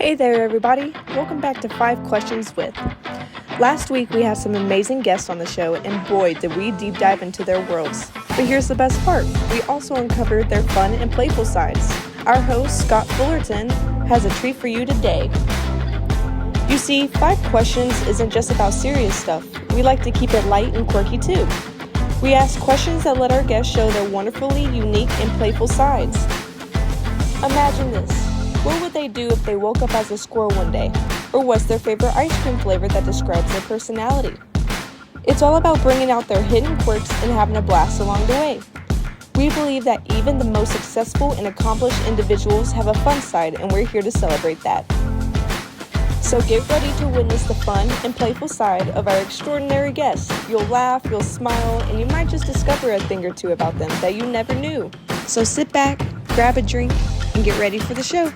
Hey there, everybody. Welcome back to 5 Questions With. Last week, we had some amazing guests on the show, and boy, did we deep dive into their worlds. But here's the best part. We also uncovered their fun and playful sides. Our host, Scott Fullerton, has a treat for you today. You see, 5 Questions isn't just about serious stuff. We like to keep it light and quirky, too. We ask questions that let our guests show their wonderfully unique and playful sides. Imagine this. What would they do if they woke up as a squirrel one day? Or what's their favorite ice cream flavor that describes their personality? It's all about bringing out their hidden quirks and having a blast along the way. We believe that even the most successful and accomplished individuals have a fun side, and we're here to celebrate that. So get ready to witness the fun and playful side of our extraordinary guests. You'll laugh, you'll smile, and you might just discover a thing or two about them that you never knew. So sit back, grab a drink, and get ready for the show.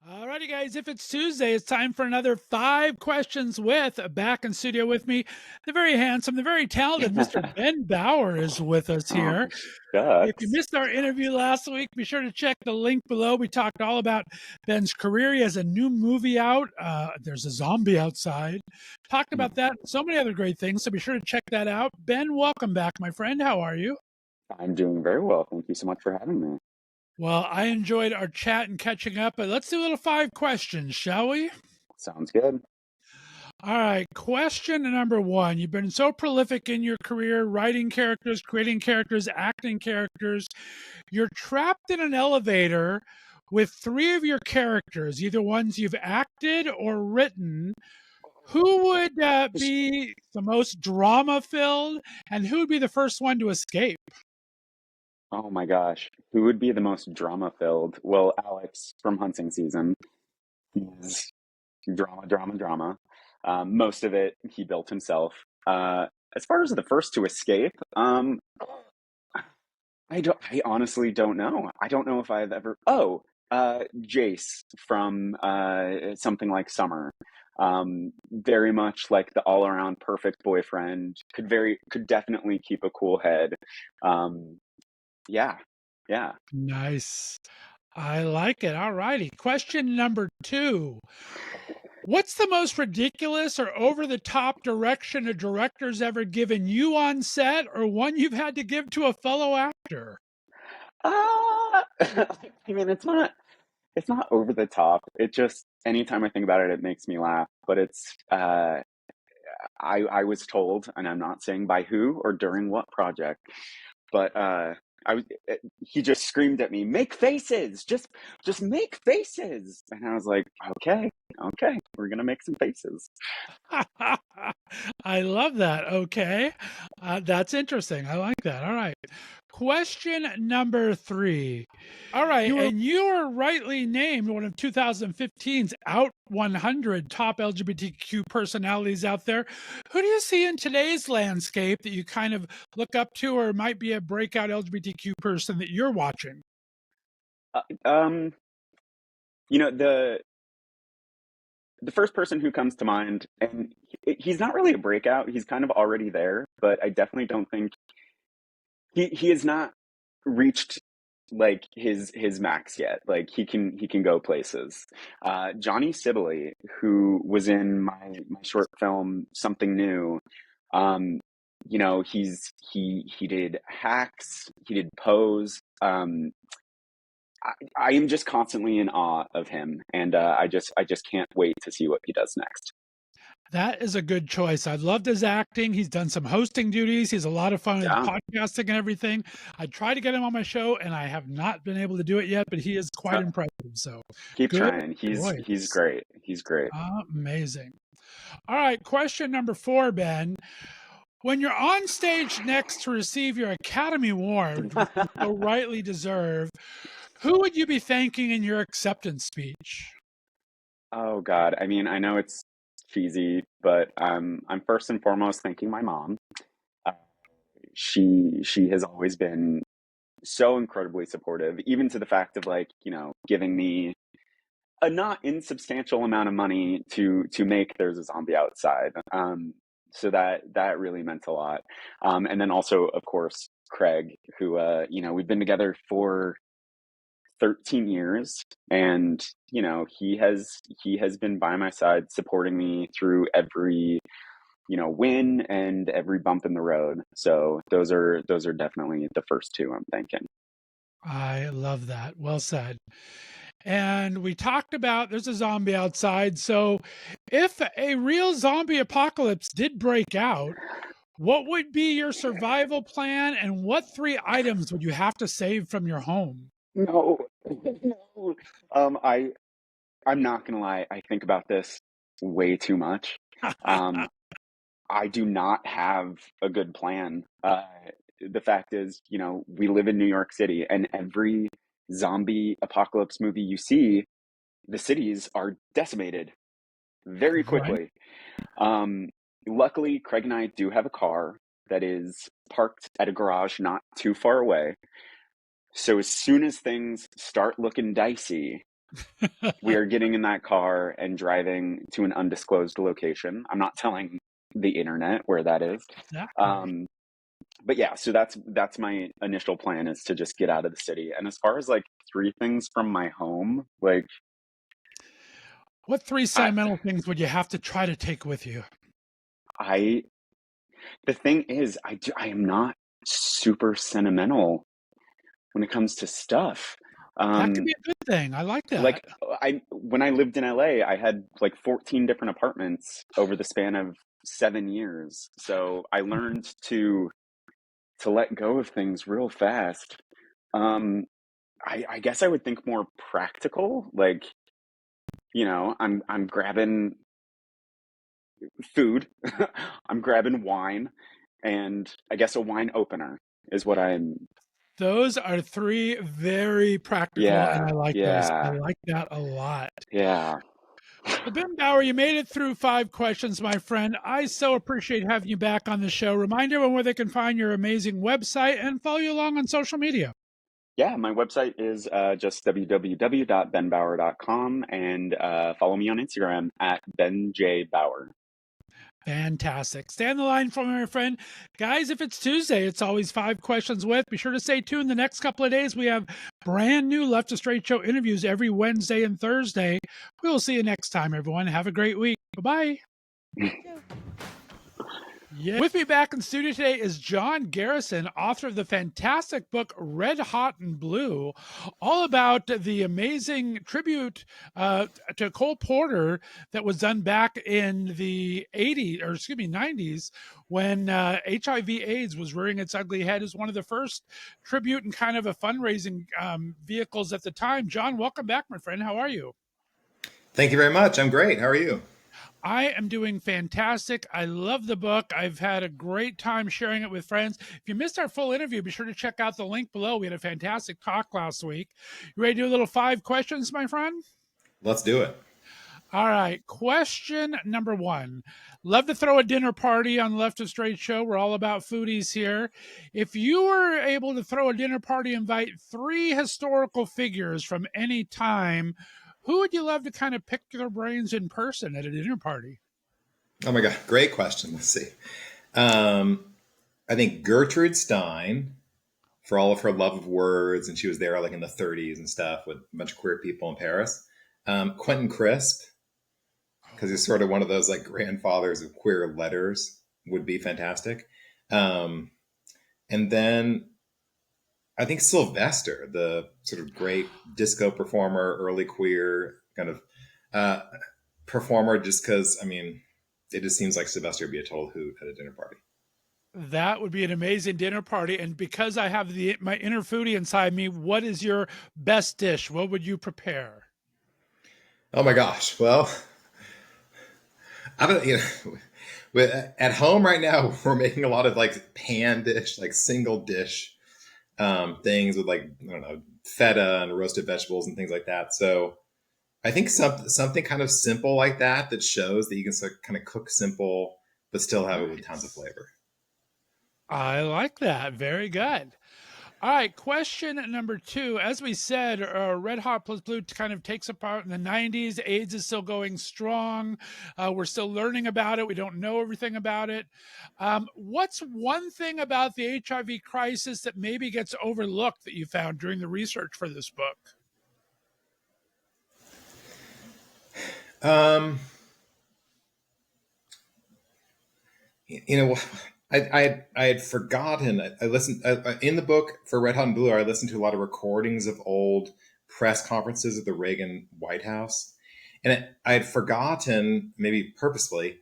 Alrighty, guys, if it's Tuesday, it's time for another 5 Questions With. Back in studio with me, the very handsome, the very talented Mr. Ben Baur is with us here. If you missed our interview last week, be sure to check the link below. We talked all about Ben's career. He has a new movie out. There's a zombie outside. Talked about that and so many other great things, so be sure to check that out. Ben, welcome back, my friend. How are you? I'm doing very well. Thank you so much for having me. Well, I enjoyed our chat and catching up, but let's do a little 5 questions, shall we? Sounds good. All right, question number 1. You've been so prolific in your career, writing characters, creating characters, acting characters. You're trapped in an elevator with 3 of your characters, either ones you've acted or written. Who would be the most drama-filled, and who would be the first one to escape? Oh my gosh. Who would be the most drama filled? Well, Alex from hunting season. He's drama, drama, drama. Most of it he built himself. As far as the first to escape, I honestly don't know. I don't know if I've ever Jace from something like Summer. Very much like the all around perfect boyfriend. Could definitely keep a cool head. Yeah. Nice. I like it. All righty. Question number 2. What's the most ridiculous or over-the-top direction a director's ever given you on set, or one you've had to give to a fellow actor? I mean, it's not over the top. It just anytime I think about it, it makes me laugh. But it's I was told, and I'm not saying by who or during what project, but he just screamed at me, "Make faces, just make faces," and I was like, okay, we're gonna make some faces. I love that. Okay. That's interesting. I like that. All right. Question number 3. All right. And you were rightly named one of 2015's Out 100 top LGBTQ personalities out there. Who do you see in today's landscape that you kind of look up to, or might be a breakout LGBTQ person that you're watching? You know, the first person who comes to mind, and he's not really a breakout. He's kind of already there, but I definitely don't think he has not reached like his max yet. Like he can go places. Johnny Sibley, who was in my short film Something New. You know, he did Hacks, he did Pose. I am just constantly in awe of him, and I just can't wait to see what he does next. That is a good choice. I loved his acting. He's done some hosting duties. He's a lot of fun with podcasting and everything. I tried to get him on my show, and I have not been able to do it yet, but he is quite impressive. So keep trying. He's great. He's great. Amazing. All right, question number 4, Ben. When you're on stage next to receive your Academy Award, which you so rightly deserve, who would you be thanking in your acceptance speech? Oh God. I mean, I know it's cheesy, but I'm first and foremost thanking my mom. She has always been so incredibly supportive, even to the fact of like, you know, giving me a not insubstantial amount of money to make There's a Zombie Outside. So that really meant a lot. And then also, of course, Craig, who we've been together for 13 years, and he has been by my side supporting me through every win and every bump in the road. So those are definitely the first two I'm thinking. I love that. Well said. And we talked about there's a zombie outside. So if a real zombie apocalypse did break out, what would be your survival plan and what three items would you have to save from your home? No, no. I'm not gonna lie. I think about this way too much. Um, I do not have a good plan. The fact is, we live in New York City, and every zombie apocalypse movie you see, the cities are decimated very Right. quickly. Um, Luckily, Craig and I do have a car that is parked at a garage not too far away. So as soon as things start looking dicey, we are getting in that car and driving to an undisclosed location. I'm not telling the internet where that is. Exactly. Um, but yeah, so that's my initial plan, is to just get out of the city. And as far as like three things from my home, like What three I sentimental things would you have to try to take with you? I the thing is, I am not super sentimental when it comes to stuff. That could Um, be a good thing. I like that. like I when I lived in LA, I had like 14 different apartments over the span of 7 years. So I learned to let go of things real fast. Um, I guess I would think more practical. Like, I'm grabbing food, I'm grabbing wine, and I guess a wine opener is what I'm. Those are three very practical, and I Yeah, like those. I yeah, like that a lot. yeah. Well, Ben Baur, you made it through 5 questions, my friend. I so appreciate having you back on the show. Remind everyone where they can find your amazing website and follow you along on social media. Yeah, my website is just www.benbaur.com, and follow me on Instagram at benjbauer. Fantastic. Stay on the line for me, my friend. Guys, if it's Tuesday, it's always 5 questions with. Be sure to stay tuned the next couple of days. We have brand new Left to Straight Show interviews every Wednesday and Thursday. We will see you next time, everyone. Have a great week. Bye bye. Yeah. With me back in studio today is John Garrison, author of the fantastic book Red Hot and Blue, all about the amazing tribute to Cole Porter that was done back in the 80s, or excuse me, 90s, when HIV/AIDS was rearing its ugly head as one of the first tribute and kind of a fundraising vehicles at the time. John, welcome back, my friend. How are you? Thank you very much. I'm great. How are you? I am doing fantastic. I love the book. I've had a great time sharing it with friends. If you missed our full interview, be sure to check out the link below. We had a fantastic talk last week. You ready to do a little 5 questions, my friend? Let's do it. All right. Question number 1. Love to throw a dinner party on Left of Straight Show. We're all about foodies here. If you were able to throw a dinner party, invite 3 historical figures from any time, who would you love to kind of pick their brains in person at a dinner party? Oh my God. Great question. Let's see. I think Gertrude Stein, for all of her love of words, and she was there like in the 30s and stuff with a bunch of queer people in Paris. Quentin Crisp, because he's sort of one of those like grandfathers of queer letters, would be fantastic. And then I think Sylvester, the sort of great disco performer, early queer kind of uh, performer, just because, I mean, it just seems like Sylvester would be a total hoot at a dinner party. That would be an amazing dinner party. And because I have my inner foodie inside me, what is your best dish? What would you prepare? Oh my gosh. Well, I don't, at home right now, we're making a lot of like pan dish, like single dish things with like, I don't know, feta and roasted vegetables and things like that. So I think something kind of simple like that, that shows that you can kind of cook simple, but still have it with tons of Nice. flavor. I like that. Very good. All right, question number 2. As we said, Red Hot plus Blue kind of takes apart in the 90s. AIDS is still going strong. We're still learning about it. We don't know everything about it. What's one thing about the HIV crisis that maybe gets overlooked that you found during the research for this book? You know, I had forgotten. I listened in the book for Red Hot and Blue. I listened to a lot of recordings of old press conferences at the Reagan White House, and I had forgotten, maybe purposefully,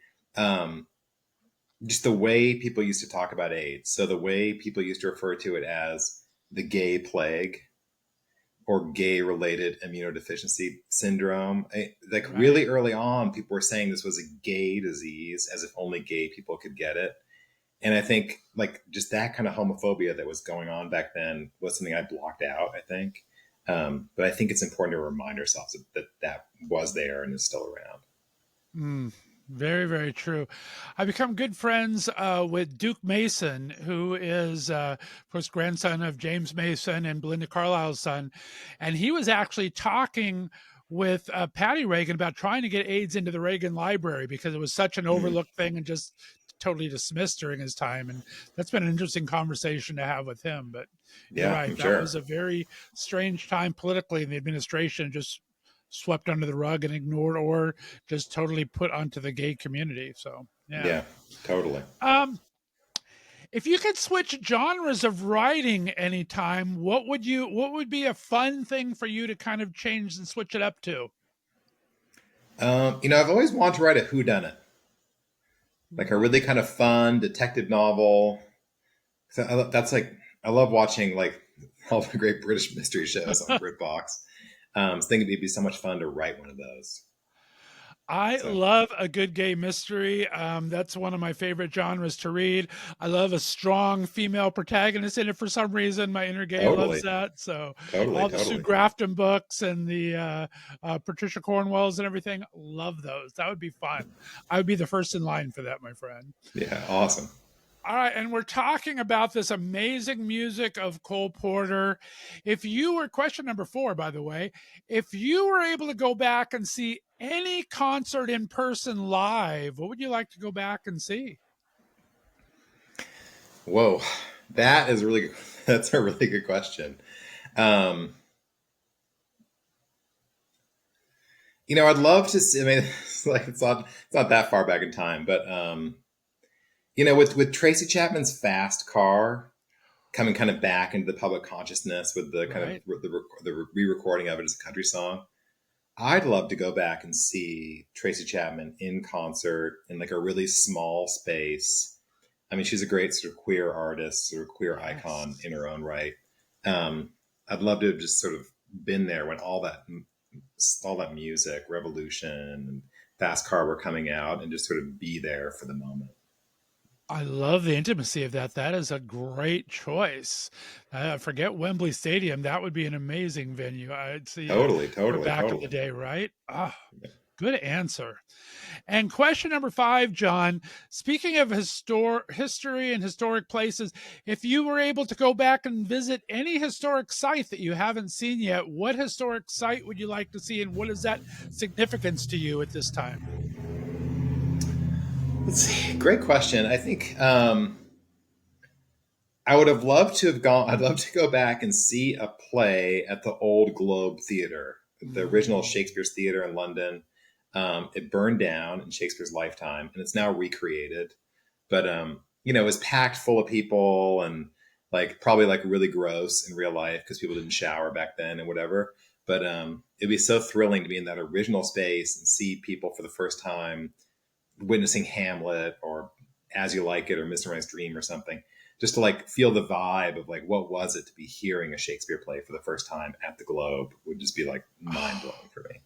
just the way people used to talk about AIDS. So the way people used to refer to it as the gay plague or gay-related immunodeficiency syndrome. Really early on, people were saying this was a gay disease, as if only gay people could get it. And I think like just that kind of homophobia that was going on back then was something I blocked out, I think. But I think it's important to remind ourselves that was there and is still around. Very, very true. I become good friends with Duke Mason, who is, of course, grandson of James Mason and Belinda Carlisle's son. And he was actually talking with Patty Reagan about trying to get AIDS into the Reagan Library because it was such an overlooked thing and just totally dismissed during his time. And that's been an interesting conversation to have with him. But you're right. That was a very strange time politically, and the administration just swept under the rug and ignored or just totally put onto the gay community. So yeah, totally. If you could switch genres of writing anytime, what would be a fun thing for you to kind of change and switch it up to? I've always wanted to write a whodunit, like a really kind of fun detective novel. So I love watching like all the great British mystery shows on BritBox. I think it'd be so much fun to write one of those. I love a good gay mystery. That's one of my favorite genres to read. I love a strong female protagonist in it for some reason. My inner gay loves that. So all the Sue Grafton books and the Patricia Cornwells and everything, love those. That would be fun. I would be the first in line for that, my friend. Yeah, awesome. All right, and we're talking about this amazing music of Cole Porter. Question number 4, by the way, if you were able to go back and see any concert in person live, what would you like to go back and see? Whoa, that's a really good question. I'd love to see, it's not that far back in time, but with Tracy Chapman's Fast Car coming kind of back into the public consciousness with the kind of the re-recording of it as a country song, I'd love to go back and see Tracy Chapman in concert in like a really small space. I mean, she's a great sort of queer artist, sort of queer icon in her own right. I'd love to have just sort of been there when all that music, Revolution and Fast Car were coming out, and just sort of be there for the moment. I love the intimacy of that. That is a great choice. Forget Wembley Stadium. That would be an amazing venue. I'd see totally back in the day, right? Good answer. And question number 5, John, speaking of history and historic places, if you were able to go back and visit any historic site that you haven't seen yet, what historic site would you like to see, and what is that significance to you at this time? Let's see. Great question. I think I would have loved to have gone. I'd love to go back and see a play at the Old Globe Theatre, the original Shakespeare's Theatre in London. It burned down in Shakespeare's lifetime, and it's now recreated. But it was packed full of people, and probably really gross in real life because people didn't shower back then and whatever. But it'd be so thrilling to be in that original space and see people for the first time witnessing Hamlet or As You Like It or Mr. Right Dream or something, just to feel the vibe of what was it to be hearing a Shakespeare play for the first time at the Globe would just be mind blowing for me.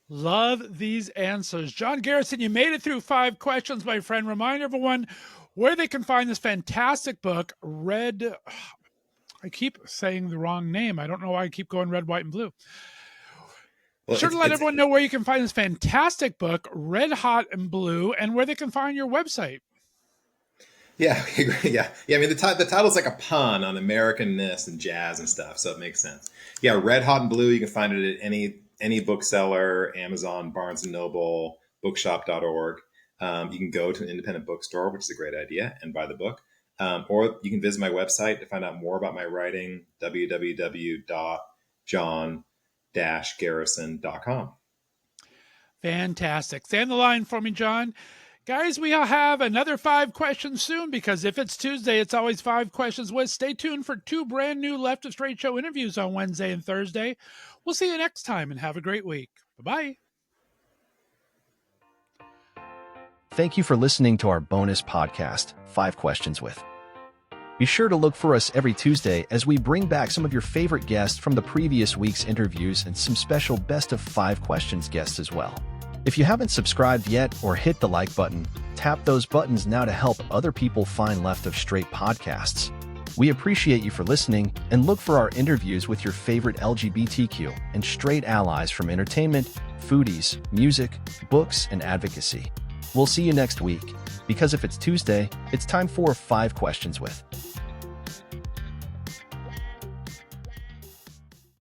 Love these answers. John Garrison, you made it through 5 questions, my friend. Remind everyone where they can find this fantastic book, Red. I keep saying the wrong name. I don't know why I keep going Red, White, and Blue. Well, sure to let everyone know where you can find this fantastic book, Red Hot and Blue, and where they can find your website. Yeah, we agree. Yeah. I mean, the title's like a pun on Americanness and jazz and stuff, so it makes sense. Yeah, Red Hot and Blue. You can find it at any bookseller, Amazon, Barnes and Noble, Bookshop.org. You can go to an independent bookstore, which is a great idea, and buy the book. Or you can visit my website to find out more about my writing, www.john-garrison.com. Fantastic. Stay on the line for me, John. Guys, we'll have another 5 questions soon, because if it's Tuesday, it's always 5 questions with. Stay tuned for 2 brand new Left of Straight Show interviews on Wednesday and Thursday. We'll see you next time, and have a great week. Bye-bye. Thank you for listening to our bonus podcast, 5 Questions With. Be sure to look for us every Tuesday as we bring back some of your favorite guests from the previous week's interviews and some special best of 5 questions guests as well. If you haven't subscribed yet or hit the like button, tap those buttons now to help other people find Left of Straight podcasts. We appreciate you for listening and look for our interviews with your favorite LGBTQ and straight allies from entertainment, foodies, music, books, and advocacy. We'll see you next week, because if it's Tuesday, it's time for 5 Questions With.